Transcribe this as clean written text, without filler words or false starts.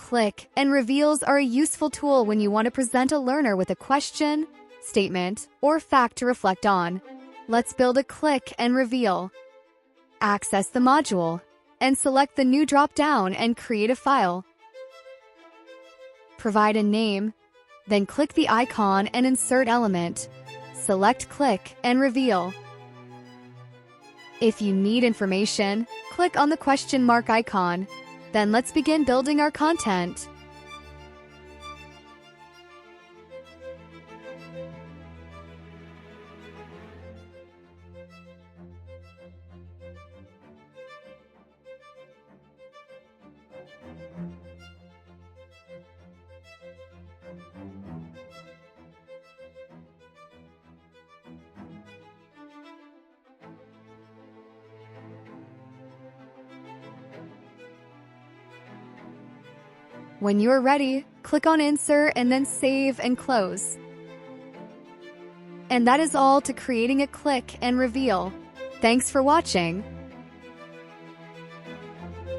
Click and reveals are a useful tool when you want to present a learner with a question, statement, or fact to reflect on. Let's build a click and reveal. Access the module and select the new drop-down and create a file. Provide a name, then click the icon and insert element. Select Click and Reveal. If you need information, click on the question mark icon. Then let's begin building our content. When you're ready, click on Insert and then Save and Close. And that is all to creating a click and reveal. Thanks for watching.